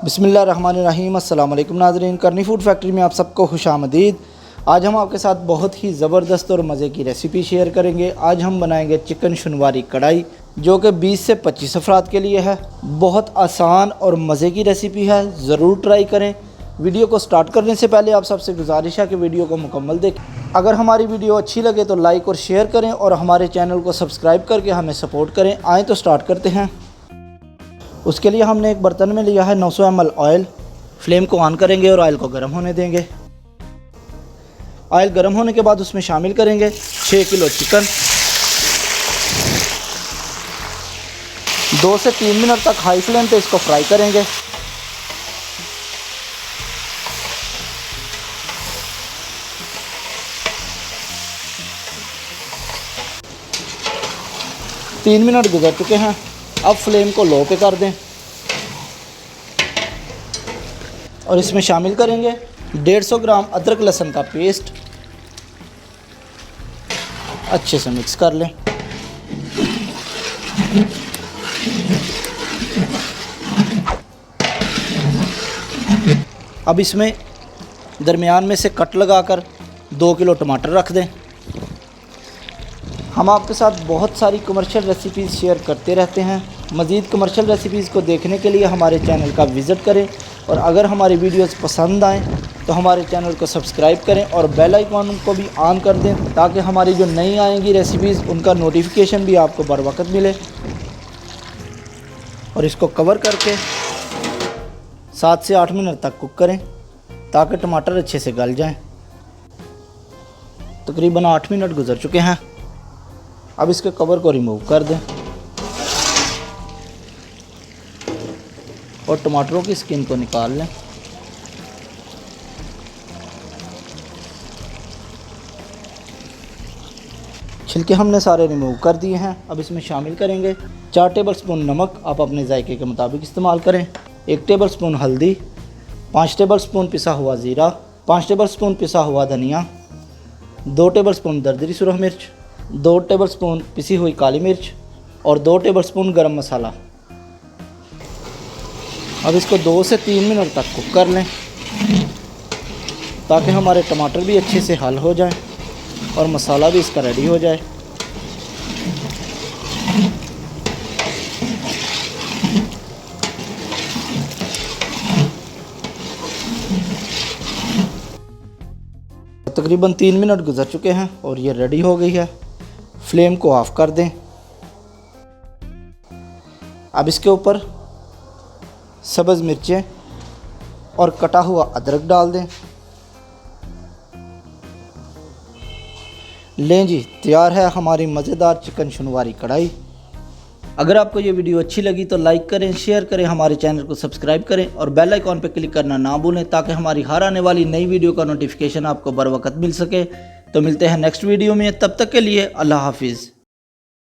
बिस्मिल्लाहिर्रहमानिर्रहीम। अस्सलाम वालेकुम नाज़रीन, करनी फूड फैक्ट्री में आप सबको खुशामदीद। आज हम आपके साथ बहुत ही ज़बरदस्त और मज़े की रेसिपी शेयर करेंगे। आज हम बनाएंगे चिकन शनवारी कढ़ाई, जो कि 20 से 25 अफराद के लिए है। बहुत आसान और मज़े की रेसिपी है, ज़रूर ट्राई करें। वीडियो को स्टार्ट करने से पहले आप सबसे गुजारिश है कि वीडियो को मुकम्मल देखें। अगर हमारी वीडियो अच्छी लगे तो लाइक और शेयर करें और हमारे चैनल को सब्सक्राइब करके हमें सपोर्ट करें। आएँ तो स्टार्ट करते हैं। उसके लिए हमने एक बर्तन में लिया है 900 ml ऑयल। फ्लेम को ऑन करेंगे और ऑयल को गर्म होने देंगे। ऑयल गर्म होने के बाद उसमें शामिल करेंगे 6 किलो चिकन। 2 से 3 मिनट तक हाई फ्लेम पे इसको फ्राई करेंगे। तीन मिनट गुजर चुके हैं। अब फ्लेम को लो पे कर दें और इसमें शामिल करेंगे 150 ग्राम अदरक लहसुन का पेस्ट। अच्छे से मिक्स कर लें। अब इसमें दरमियान में से कट लगाकर 2 किलो टमाटर रख दें। हम आपके साथ बहुत सारी कमर्शियल रेसिपीज़ शेयर करते रहते हैं। मज़ीद कमर्शियल रेसिपीज़ को देखने के लिए हमारे चैनल का विज़िट करें और अगर हमारी वीडियोस पसंद आएँ तो हमारे चैनल को सब्सक्राइब करें और बेल आइकॉन को भी ऑन कर दें, ताकि हमारी जो नई आएंगी रेसिपीज़ उनका नोटिफिकेशन भी आपको बर वक्त मिले। और इसको कवर करके 7 से 8 मिनट तक कुक करें ताकि टमाटर अच्छे से गल जाएं। तकरीबन 8 मिनट गुजर चुके हैं। अब इसके कवर को रिमूव कर दें और टमाटरों की स्किन को निकाल लें। छिलके हमने सारे रिमूव कर दिए हैं। अब इसमें शामिल करेंगे 4 टेबलस्पून नमक, आप अपने जायके के मुताबिक इस्तेमाल करें। 1 टेबलस्पून हल्दी, 5 टेबलस्पून पिसा हुआ ज़ीरा, 5 टेबलस्पून पिसा हुआ धनिया, 2 टेबलस्पून दरदरी सुरख मिर्च, 2 टेबलस्पून पिसी हुई काली मिर्च और 2 टेबलस्पून गरम मसाला। अब इसको 2 से 3 मिनट तक कुक कर लें ताकि हमारे टमाटर भी अच्छे से हल हो जाए और मसाला भी इसका रेडी हो जाए। तकरीबन 3 मिनट गुजर चुके हैं और ये रेडी हो गई है। फ्लेम को ऑफ कर दें। अब इसके ऊपर सब्ज़ मिर्चें और कटा हुआ अदरक डाल दें। लें जी, तैयार है हमारी मज़ेदार चिकन शनवारी कढ़ाई। अगर आपको ये वीडियो अच्छी लगी तो लाइक करें, शेयर करें, हमारे चैनल को सब्सक्राइब करें और बेल आइकॉन पर क्लिक करना ना भूलें, ताकि हमारी हर आने वाली नई वीडियो का नोटिफिकेशन आपको बर वक्त मिल सके। तो मिलते हैं नेक्स्ट वीडियो में, तब तक के लिए अल्लाह हाफिज़।